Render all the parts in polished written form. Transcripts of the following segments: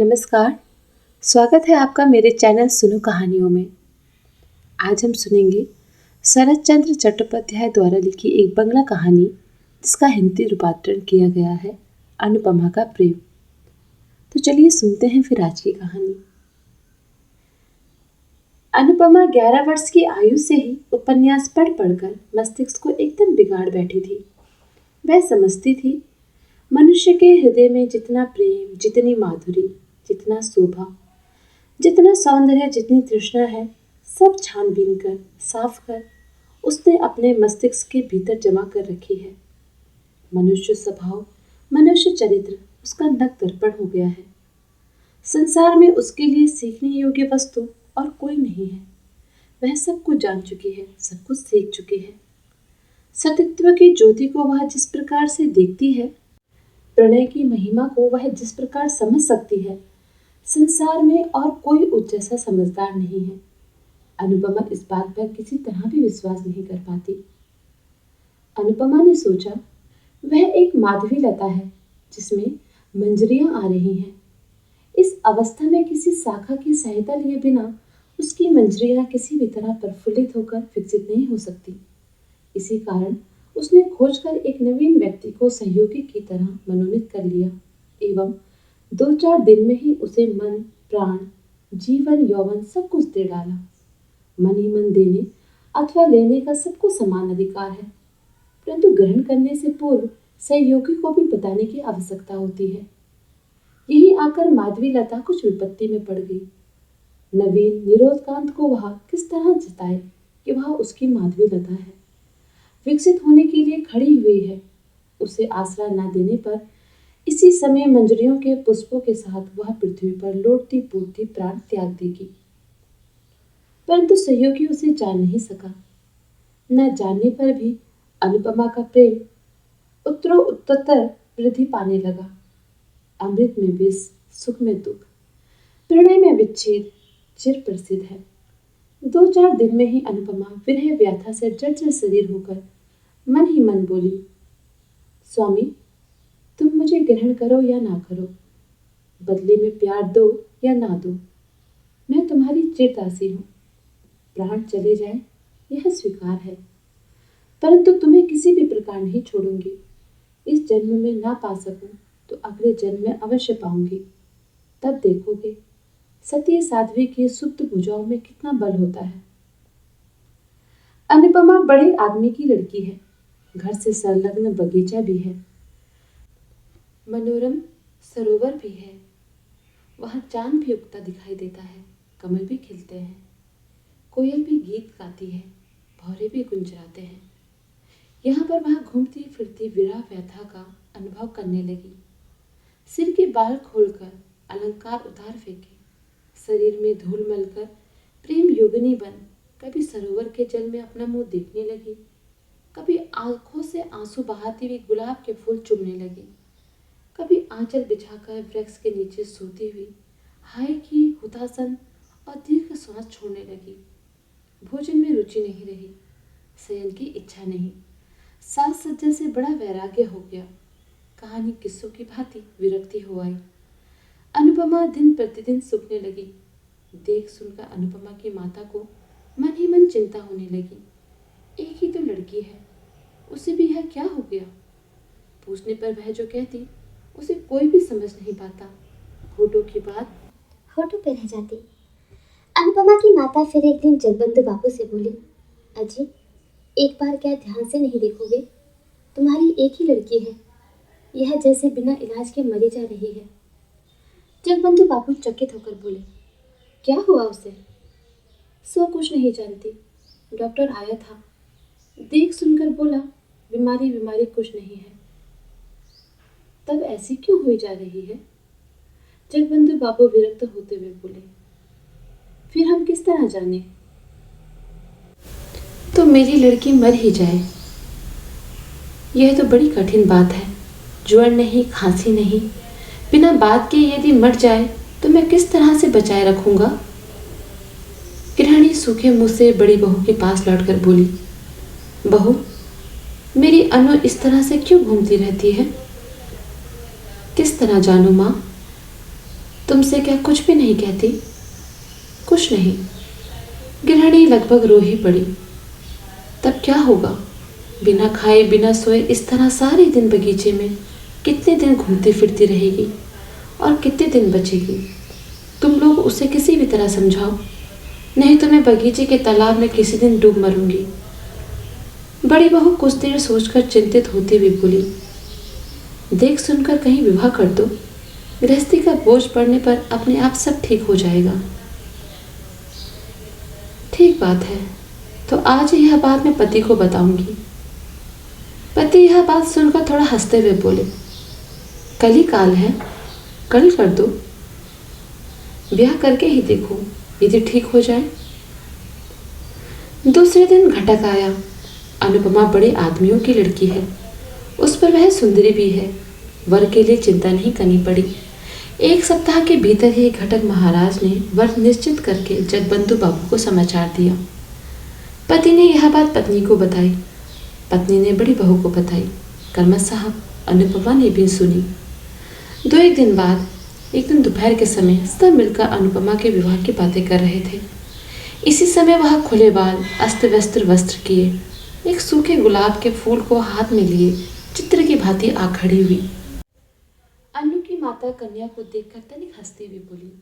नमस्कार। स्वागत है आपका मेरे चैनल सुनो कहानियों में। आज हम सुनेंगे शरत चंद्र चट्टोपाध्याय द्वारा लिखी एक बंगला कहानी जिसका हिंदी रूपांतरण किया गया है अनुपमा का प्रेम। तो चलिए सुनते हैं फिर आज की कहानी। अनुपमा 11 वर्ष की आयु से ही उपन्यास पढ़ पढ़कर मस्तिष्क को एकदम बिगाड़ बैठी थी। वह समझती थी मनुष्य के हृदय में जितना प्रेम, जितनी माधुरी, जितना शोभा, जितना सौंदर्य, जितनी तृष्णा है, सब छानबीन कर, साफ कर उसने अपने मस्तिष्क के भीतर जमा कर रखी है। मनुष्य स्वभाव, मनुष्य चरित्र उसका नग्न दर्पण हो गया है। संसार में उसके लिए सीखने योग्य वस्तु और कोई नहीं है। वह सब कुछ जान चुकी है, सब कुछ सीख चुकी है। सतीत्व की ज्योति को वह जिस प्रकार से देखती है, प्रणय की महिमा को वह जिस प्रकार समझ सकती है, संसार में और कोई उस जैसा समझदार नहीं है। अनुपमा इस बात पर किसी तरह भी विश्वास नहीं कर पाती। अनुपमा ने सोचा, वह एक माधवी लता है जिसमें मंजरियां आ रही हैं। इस अवस्था में किसी शाखा की सहायता लिए बिना उसकी मंजरियां किसी भी तरह प्रफुल्लित होकर विकसित नहीं हो सकती। इसी कारण उसने खोजकर एक नवीन व्यक्ति को सहयोगी की तरह मनोनीत कर लिया एवं 2-4 दिन में ही उसे मन, प्राण, जीवन, यौवन सब कुछ दे डाला। मन ही मन देने अथवा लेने का सबको समान अधिकार है, परंतु ग्रहण करने से पूर्व सहयोगी को भी बताने की आवश्यकता होती है। यही आकर माधवी लता कुछ विपत्ति में पड़ गई। नवीन निरोधकांत को वह किस तरह जताए कि वह उसकी माधवी लता है, विकसित होने के लिए खड़ी हुई है। उसे आसरा न देने पर इसी समय मंजरियों के पुष्पों के साथ वह पृथ्वी पर लौटती फूटती प्राण त्याग देगी। परंतु सहयोगी उसे जान नहीं सका। न जानने पर भी अनुपमा का प्रेम उत्तरोत्तर वृद्धि पाने लगा। अमृत में विष, सुख में दुख, प्रणय में विच्छेद चिर प्रसिद्ध है। 2-4 दिन में ही अनुपमा विरह व्याथा से जर्जर शरीर होकर मन ही मन बोली, स्वामी, तुम मुझे ग्रहण करो या ना करो, बदले में प्यार दो या ना दो, मैं तुम्हारी चिरदासी हूँ। प्राण चले जाए यह स्वीकार है, परंतु तुम्हें किसी भी प्रकार नहीं छोड़ूंगी। इस जन्म में ना पा सकूं तो अगले जन्म में अवश्य पाऊंगी। तब देखोगे सती साध्वी की सुप्त भुजाओं में कितना बल होता है। अनुपमा बड़े आदमी की लड़की है, घर से संलग्न बगीचा भी है, मनोरम सरोवर भी है, वहां चांद भी उगता दिखाई देता है, कमल भी खिलते हैं, कोयल भी गीत गाती है, भौरे भी गुंजराते हैं। यहाँ पर वह घूमती फिरती विरह व्यथा का अनुभव करने लगी। सिर के बाल खोलकर अलंकार उतार फेंके, शरीर में धूल मलकर प्रेम योगिनी बन कभी सरोवर के जल में अपना मुंह देखने लगी, कभी आंखों से आंसू बहाती हुई गुलाब के फूल चूमने लगी, कभी आंचल बिछाकर वृक्ष के नीचे सोती हुई हाय की हुतासन और दीर्घ सांस छोड़ने लगी। भोजन में रुचि नहीं रही, शयन की इच्छा नहीं, साज सज्जा से बड़ा वैराग्य हो गया। कहानी किस्सों की भांति विरक्ति हो आई। अनुपमा दिन प्रतिदिन सूखने लगी। देख सुनकर अनुपमा की माता को मन ही मन चिंता होने लगी। एक ही तो लड़की है, उसे भी यह क्या हो गया। पूछने पर वह जो कहती उसे कोई भी समझ नहीं पाता। होठों की बात होठों पे रह जाती। अनुपमा की माता फिर एक दिन जगबंधु बाबू से बोली, अजी, एक बार क्या ध्यान से नहीं देखोगे? तुम्हारी एक ही लड़की है, यह जैसे बिना इलाज के मरी जा रही है। जगबंधु बाबू चकित होकर बोले, क्या हुआ उसे? सो कुछ नहीं जानती, डॉक्टर आया था, देख सुनकर बोला बीमारी बीमारी कुछ नहीं है। तब ऐसी क्यों हुई जा रही है? जगबंधु बाबू विरक्त होते हुए बोले, फिर हम किस तरह जाने? तो मेरी लड़की मर ही जाए, यह तो बड़ी कठिन बात है। ज्वर नहीं, खांसी नहीं, बिना बात के यदि मर जाए तो मैं किस तरह से बचाए रखूंगा। गृहिणी सूखे मुंह से बड़ी बहू के पास लौटकर बोली, बहू, मेरी अनु इस तरह से क्यों घूमती रहती है? किस तरह जानू माँ? तुमसे क्या कुछ भी नहीं कहती? कुछ नहीं। गृहिणी लगभग रो ही पड़ी। तब क्या होगा? बिना खाए बिना सोए इस तरह सारे दिन बगीचे में कितने दिन घूमती फिरती रहेगी और कितने दिन बचेगी? तुम लोग उसे किसी भी तरह समझाओ, नहीं तो मैं बगीचे के तालाब में किसी दिन डूब मरूंगी। बड़ी बहू कुछ देर सोचकर चिंतित होती हुई बोली, देख सुनकर कहीं विवाह कर दो। गृहस्थी का बोझ पड़ने पर अपने आप सब ठीक हो जाएगा। ठीक बात है, तो आज यह बात मैं पति को बताऊंगी। पति यह बात सुनकर थोड़ा हंसते हुए बोले, कल ही काल है, कल कर दो। ब्याह करके ही देखो, यदि ठीक हो जाए। दूसरे दिन घटक आया। अनुपमा बड़े आदमियों की लड़की है, उस पर वह सुंदरी भी है। वर के लिए चिंता नहीं करनी पड़ी। एक सप्ताह के भीतर ही घटक महाराज ने वर निश्चित करके जगबंधु बाबू को समाचार दिया। पति ने यह बात पत्नी को बताई, पत्नी ने बड़ी बहू को बताई। क्रमशः अनुपमा ने भी सुनी। दो एक दिन बाद एक दिन दोपहर के समय सब मिलकर अनुपमा के विवाह की बातें कर रहे थे। इसी समय वह खुले बाल, अस्त व्यस्त वस्त्र किए, एक सूखे गुलाब के फूल को हाथ में लिए चित्र की भांति आ खड़ी हुई। अनु की माता कन्या को देखकर तनिक हंसती हुई बोली,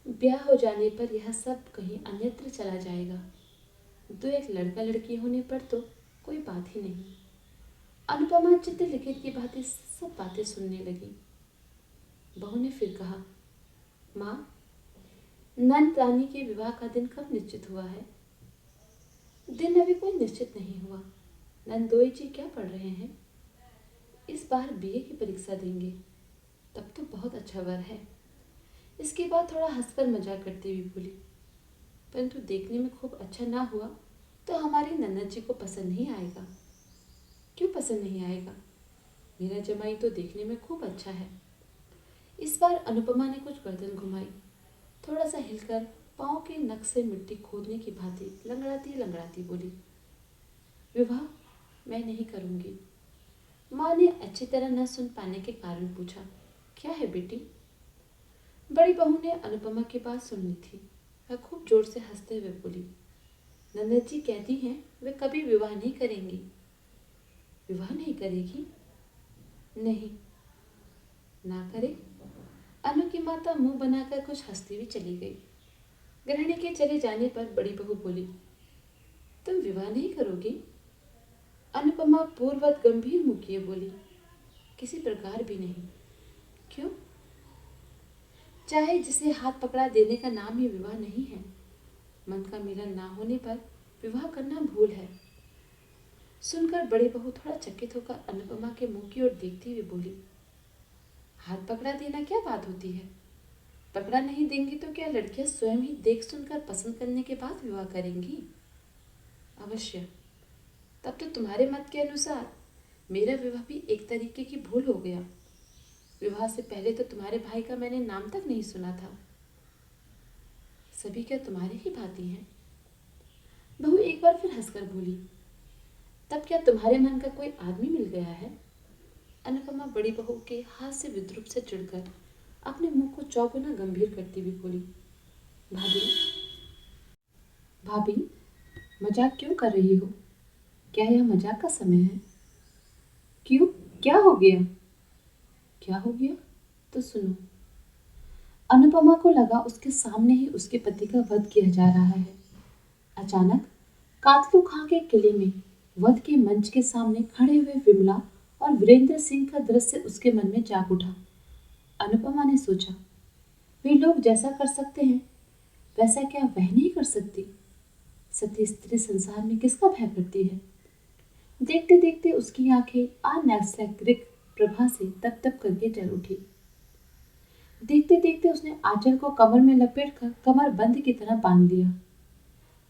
ब्याह हो जाने पर यह सब कहीं अन्यत्र चला जाएगा। दो एक लड़का लड़की होने पर तो कोई बात ही नहीं। अनुपमा चित्र लिखित की भांति सब बातें सुनने लगी। बहू ने फिर कहा, माँ, नंद रानी के विवाह का दिन कब निश्चित हुआ है? दिन अभी कोई निश्चित नहीं हुआ। नंदोई जी क्या पढ़ रहे हैं? इस बार बीए की परीक्षा देंगे। तब तो बहुत अच्छा वर है। इसके बाद थोड़ा हंसकर मजाक करती हुई बोली, परंतु देखने में खूब अच्छा ना हुआ तो हमारी ननद जी को पसंद नहीं आएगा। क्यों पसंद नहीं आएगा? मेरा जमाई तो देखने में खूब अच्छा है। इस बार अनुपमा ने कुछ गर्दन घुमाई, थोड़ा सा हिलकर पाँव के नख से मिट्टी खोदने की भांति लंगड़ाती लंगड़ाती बोली, विवाह मैं नहीं करूंगी। माँ ने अच्छी तरह न सुन पाने के कारण पूछा, क्या है बेटी? बड़ी बहू ने अनुपमा की बात सुन ली थी। वह खूब जोर से हंसते हुए बोली, नंदन जी कहती हैं वे कभी विवाह नहीं करेंगी। विवाह नहीं करेगी? नहीं। ना करे? अनु की माता मुंह बनाकर कुछ हंसती हुई चली गई। गृहिणी के चले जाने पर बड़ी बहू बोली, तुम विवाह नहीं करोगी? अनुपमा पूर्ववत गंभीर मुंह किए बोली, किसी प्रकार भी नहीं। क्यों? चाहे जिसे हाथ पकड़ा देने का नाम ही विवाह नहीं है। मन का मिलन ना होने पर विवाह करना भूल है। सुनकर बड़ी बहू थोड़ा चकित होकर अनुपमा के मुंह की ओर देखती हुई बोली, हाथ पकड़ा देना क्या बात होती है? पकड़ा नहीं देंगी तो क्या लड़कियां स्वयं ही देख सुनकर पसंद करने के बाद विवाह करेंगी? अवश्य। तब तो तुम्हारे मत के अनुसार मेरा विवाह भी एक तरीके की भूल हो गया। विवाह से पहले तो तुम्हारे भाई का मैंने नाम तक नहीं सुना था। सभी क्या तुम्हारे ही भांति हैं? बहू एक बार फिर हंसकर बोली, तब क्या तुम्हारे मन का कोई आदमी मिल गया है? अनुपमा बड़ी बहू के हाथ से विद्रुप से चिढ़कर अपने मुंह को चौगुना गंभीर करती हुई बोली, भाभी, भाभी, मजाक क्यों कर रही हो? क्या यह मजाक का समय है? क्यों, क्या हो गया? क्या हो गया? तो सुनो। अनुपमा को लगा उसके सामने ही उसके पति का वध किया जा रहा है। अचानक कातलू खां के किले में वध के मंच के सामने खड़े हुए विमला और वीरेंद्र सिंह का दृश्य उसके मन में जाग उठा। अनुपमा ने सोचा, वे लोग जैसा कर सकते हैं वैसा क्या वह नहीं कर सकती? सती स्त्री संसार में किसका भय करती है? देखते देखते उसकी आंखें अनैसर्गिक प्रभा से तप तप करके जल उठी। देखते देखते उसने आंचल को कमर में लपेटकर कमर बंद की तरह बांध लिया।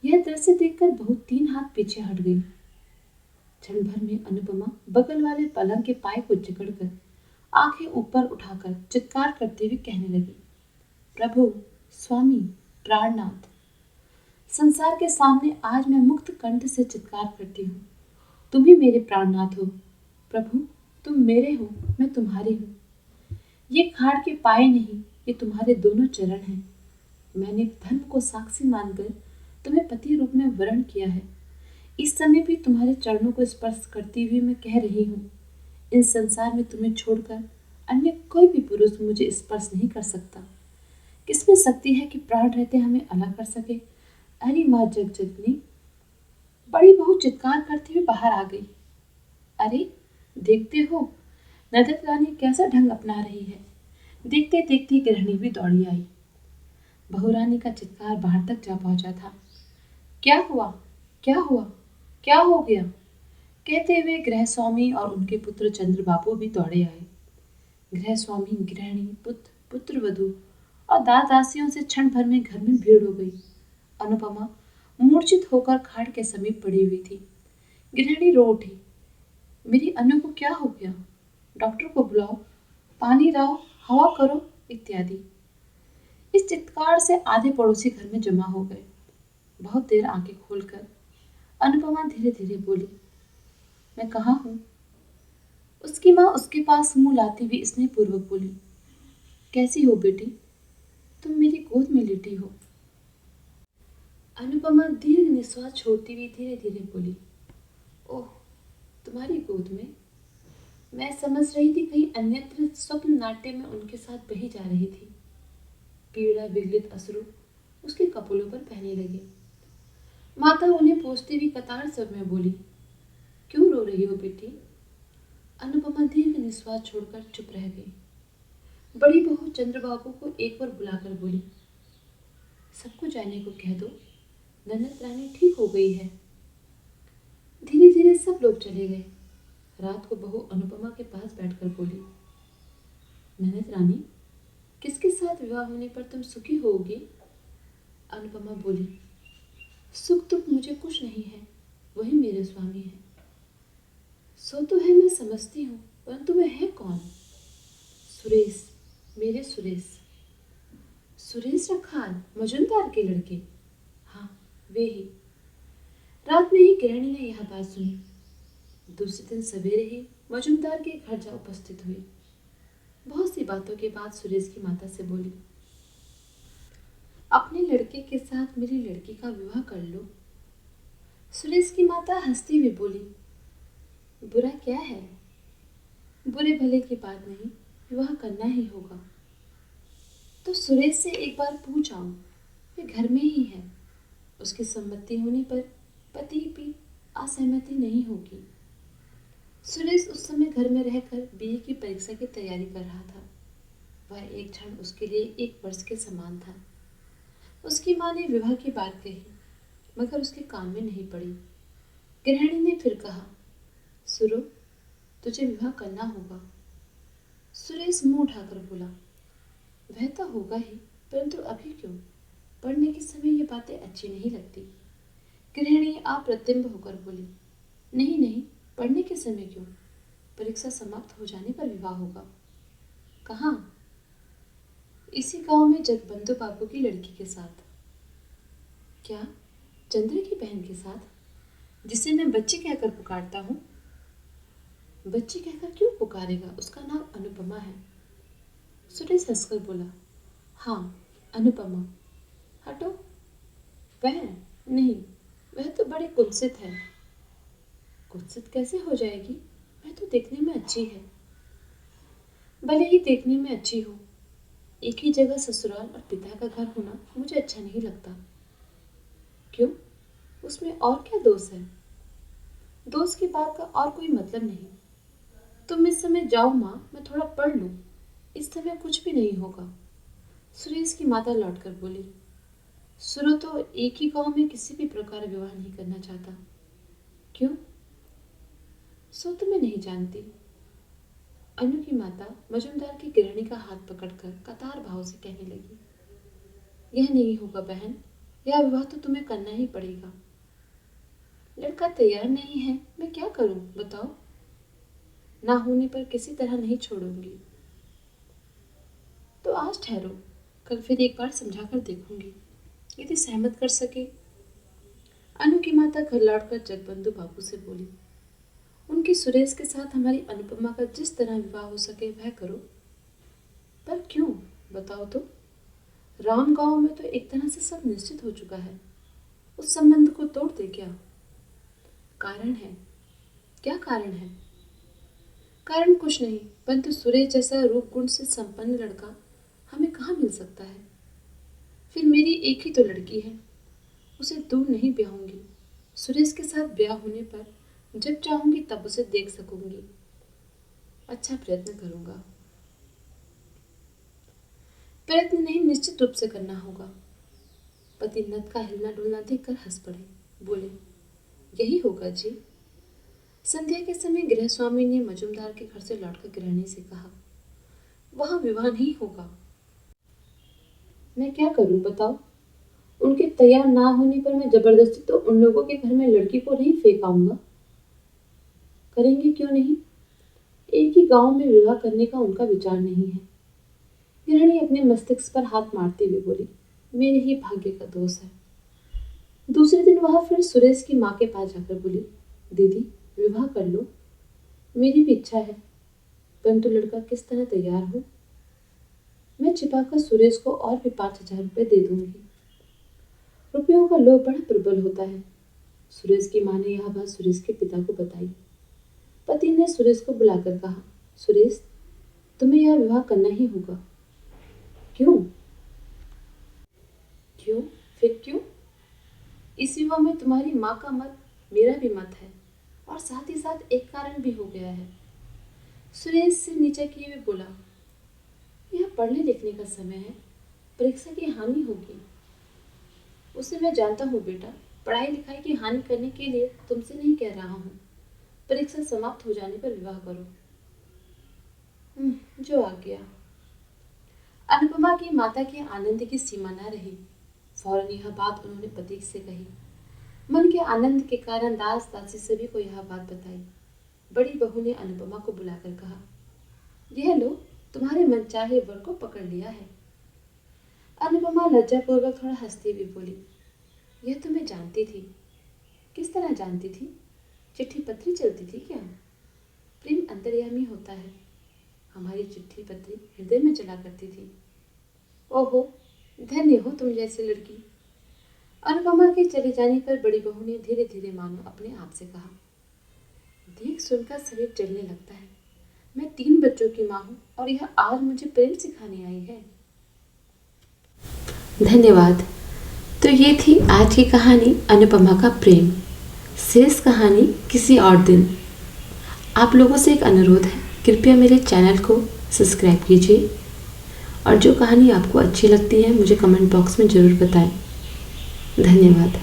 यह दृश्य देखकर बहुत 3 हाथ पीछे हट गई। क्षण भर में अनुपमा बगल वाले पलंग के पाए को जकड़कर आंखें ऊपर उठाकर चित्कार करते हुए कहने लगी, प्रभु, स्वामी, प्राणनाथ, संसार के सामने आज मैं मुक्त कंठ से चित्कार करती हूँ, तुम ही मेरे प्राणनाथ हो। प्रभु, तुम मेरे हो, मैं तुम्हारी हूँ। ये खाड़ के पाए नहीं, ये तुम्हारे दोनों चरण हैं। मैंने धर्म को साक्षी मानकर तुम्हें पति रूप में वरण किया है। इस समय भी तुम्हारे चरणों को स्पर्श करती हुई मैं कह रही हूँ, इन संसार में तुम्हें छोड़कर अन्य कोई भी पुरुष मुझे स्पर्श नहीं कर सकता। किसमें शक्ति है कि प्राण रहते हमें अलग कर सके? अरे माँ जगजननी! बड़ी बहू चित्कार करती हुई बाहर आ गई। अरे देखते हो नजर रानी कैसा ढंग अपना रही है। देखते देखते गृहिणी भी दौड़ी आई। बहुरानी का चित्कार बाहर तक जा पहुंचा था। क्या हुआ, क्या हुआ, क्या हो गया? कहते हुए गृह स्वामी और उनके पुत्र चंद्र बाबू भी दौड़े आए। गृह स्वामी, गृहिणी, पुत्र, पुत्र वधू और दासियों से क्षण भर में घर में भीड़ हो गई। अनुपमा मूर्छित होकर खाट के समीप पड़ी हुई थी। गृहिणी रो उठी, मेरी अनु को क्या हो गया? डॉक्टर को बुलाओ, पानी लाओ, हवा करो इत्यादि। इस चित्कार से आधे पड़ोसी घर में जमा हो गए। बहुत देर आंखें खोलकर अनुपमा धीरे धीरे बोली, मैं कहाँ हूँ? उसकी माँ उसके पास मुंह लाती हुई स्नेहपूर्वक बोली, कैसी हो बेटी? तुम मेरी गोद में लेटी हो। अनुपमा दीर्घ निश्वास छोड़ती हुई धीरे धीरे बोली, ओह, तुम्हारी गोद में? मैं समझ रही थी कहीं अन्यत्र स्वप्न नाट्य में उनके साथ बही जा रही थी। पीड़ा विगलित अश्रु उसके कपोलों पर बहने लगे। माता उन्हें पोंछती हुई कतार स्वर में बोली, क्यों रो रही हो बेटी? अनुपमा दीर्घ निश्वास छोड़कर चुप रह गई। बड़ी बहू चंद्रबाबू को एक बार बुलाकर बोली, सबको जाने को कह दो, ननद रानी ठीक हो गई है। धीरे धीरे सब लोग चले गए। रात को बहू अनुपमा के पास बैठकर बोली, ननद रानी, किसके साथ विवाह होने पर तुम सुखी होगी? अनुपमा बोली, सुख दुख मुझे कुछ नहीं है, वही मेरे स्वामी है। सो तो है, मैं समझती हूँ, परंतु वह है कौन? सुरेश, मेरे सुरेश। सुरेश रखाल, मजुमदार के लड़के? हाँ, वे ही। रात में ही गृहिणी ने यह बात सुनी। दूसरे दिन सवेरे ही मजुमदार के घर जा उपस्थित हुई। बहुत सी बातों के बाद सुरेश की माता से बोली, अपने लड़के के साथ मेरी लड़की का विवाह कर लो। सुरेश की माता हंसती हुई बोली, बुरा क्या है? बुरे भले की बात नहीं, विवाह करना ही होगा। तो सुरेश से एक बार पूछ आओ, वे घर में ही है। उसकी सम्मति होने पर पति की असहमति नहीं होगी। सुरेश उस समय घर में रहकर बीए की परीक्षा की तैयारी कर रहा था। वह एक क्षण उसके लिए एक वर्ष के समान था। उसकी माँ ने विवाह की बात कही, मगर उसके कान में नहीं पड़ी। गृहिणी ने फिर कहा, सुरो, तुझे विवाह करना होगा। सुरेश मुंह उठाकर बोला, वह तो होगा ही, परंतु अभी क्यों? पढ़ने के समय ये बातें अच्छी नहीं लगती। गृहिणी अप्रतिम्भ होकर बोली, नहीं नहीं, पढ़ने के समय क्यों? परीक्षा समाप्त हो जाने पर विवाह होगा। कहाँ? इसी गांव में जगबंधु बाबू की लड़की के साथ। क्या? चंद्र की बहन के साथ, जिसे मैं बच्ची कहकर पुकारता हूँ? बच्ची कहकर क्यों पुकारेगा? उसका नाम अनुपमा है। सुरेश हंसकर बोला, हाँ, अनुपमा। हटो। वह नहीं, वह तो बड़ी कुत्सित है। कुत्सित कैसे हो जाएगी? वह तो देखने में अच्छी है। भले ही देखने में अच्छी हो, एक ही जगह ससुराल और पिता का घर होना मुझे अच्छा नहीं लगता। क्यों? उसमें और क्या दोष है? दोष की बात का और कोई मतलब नहीं। तुम इस समय जाओ माँ, मैं थोड़ा पढ़ लूं। इस समय कुछ भी नहीं होगा। सुरेश की माता लौटकर बोली, सुरो तो एक ही गांव में किसी भी प्रकार विवाह नहीं करना चाहता। क्यों? सो तो मैं नहीं जानती। अनु की माता मजुमदार की गृहिणी का हाथ पकड़कर कतार भाव से कहने लगी, यह नहीं होगा बहन, यह विवाह तो तुम्हें करना ही पड़ेगा। लड़का तैयार नहीं है, मैं क्या करूं बताओ? ना होने पर किसी तरह नहीं छोड़ूंगी। तो आज ठहरो, कल फिर एक बार समझाकर देखूंगी, यदि सहमत कर सके। अनु की माता घर लौटकर जगबंधु बाबू से बोली, उनके सुरेश के साथ हमारी अनुपमा का जिस तरह विवाह हो सके वह करो। पर क्यों? बताओ तो। राम गांव में तो एक तरह से सब निश्चित हो चुका है, उस संबंध को तोड़ दे क्या? कारण है। क्या कारण है? कारण कुछ नहीं, परंतु सुरेश जैसा रूप गुण से संपन्न लड़का हमें कहाँ मिल सकता है? फिर मेरी एक ही तो लड़की है, उसे दूर नहीं ब्याहूंगी। सुरेश के साथ ब्याह होने पर जब चाहूंगी तब उसे देख सकूंगी। अच्छा प्रयत्न करूंगा। प्रयत्न नहीं, निश्चित रूप से करना होगा। पति नत का हिलना डुलना देखकर हंस पड़े, बोले, यही होगा जी। संध्या के समय गृह स्वामी ने मजुमदार के घर से लौटकर गृहिणी से कहा, वहां विवाह नहीं होगा। मैं क्या करूं बताओ? उनके तैयार ना होने पर मैं जबरदस्ती तो उन लोगों के घर में लड़की को नहीं फेंक आऊंगा। करेंगे क्यों नहीं? एक ही गांव में विवाह करने का उनका विचार नहीं है। गृहिणी अपने मस्तिष्क पर हाथ मारते हुए बोली, मेरे ही भाग्य का दोष है। दूसरे दिन वह फिर सुरेश की माँ के पास जाकर बोली, दीदी विवाह कर लो, मेरी भी इच्छा है, परंतु लड़का किस तरह तैयार हो? मैं छिपाकर सुरेश को और भी 5,000 रुपये दे दूंगी। रुपयों का लोभ बड़ा प्रबल होता है। सुरेश की माँ ने यह बात सुरेश के पिता को बताई। पति ने सुरेश को बुलाकर कहा, सुरेश तुम्हें यह विवाह करना ही होगा। क्यों? क्यों? फिर क्यों? इस विवाह में तुम्हारी माँ का मत मेरा भी मत है, और साथ ही साथ एक कारण भी हो गया है। सुरेश से नीचे किए हुए बोला, यह पढ़ने लिखने का समय है, परीक्षा की हानि होगी। उसे मैं जानता हूँ बेटा, पढ़ाई लिखाई की हानि करने के लिए तुमसे नहीं कह रहा हूँ। परीक्षा समाप्त हो जाने पर विवाह करो। जो आ गया। अनुपमा की माता के आनंद की सीमा न रही। फौरन यह बात उन्होंने पति से कही। मन के आनंद के कारण दास दासी सभी को यह बात बताई। बड़ी बहू ने अनुपमा को बुलाकर कहा, यह लो, तुम्हारे मनचाहे वर को पकड़ लिया है। अनुपमा लज्जापूर्वक थोड़ा हंसती हुई बोली, यह तो मैं जानती थी। किस तरह जानती थी? चिट्ठी पत्री चलती थी क्या? प्रेम अंतर्यामी होता है। हमारी चिट्ठी पत्री हृदय में चला करती थी। ओहो, धन्य हो तुम जैसी लड़की। अनुपमा के चले जाने पर बड़ी बहू ने धीरे धीरे मानो अपने आप से कहा, देख सुनकर शरीर जलने लगता है। मैं 3 बच्चों की माँ हूँ और यह आज मुझे प्रेम सिखाने आई है। धन्यवाद। तो ये थी आज की कहानी अनुपमा का प्रेम। शेष कहानी किसी और दिन। आप लोगों से एक अनुरोध है, कृपया मेरे चैनल को सब्सक्राइब कीजिए और जो कहानी आपको अच्छी लगती है मुझे कमेंट बॉक्स में ज़रूर बताएं। धन्यवाद।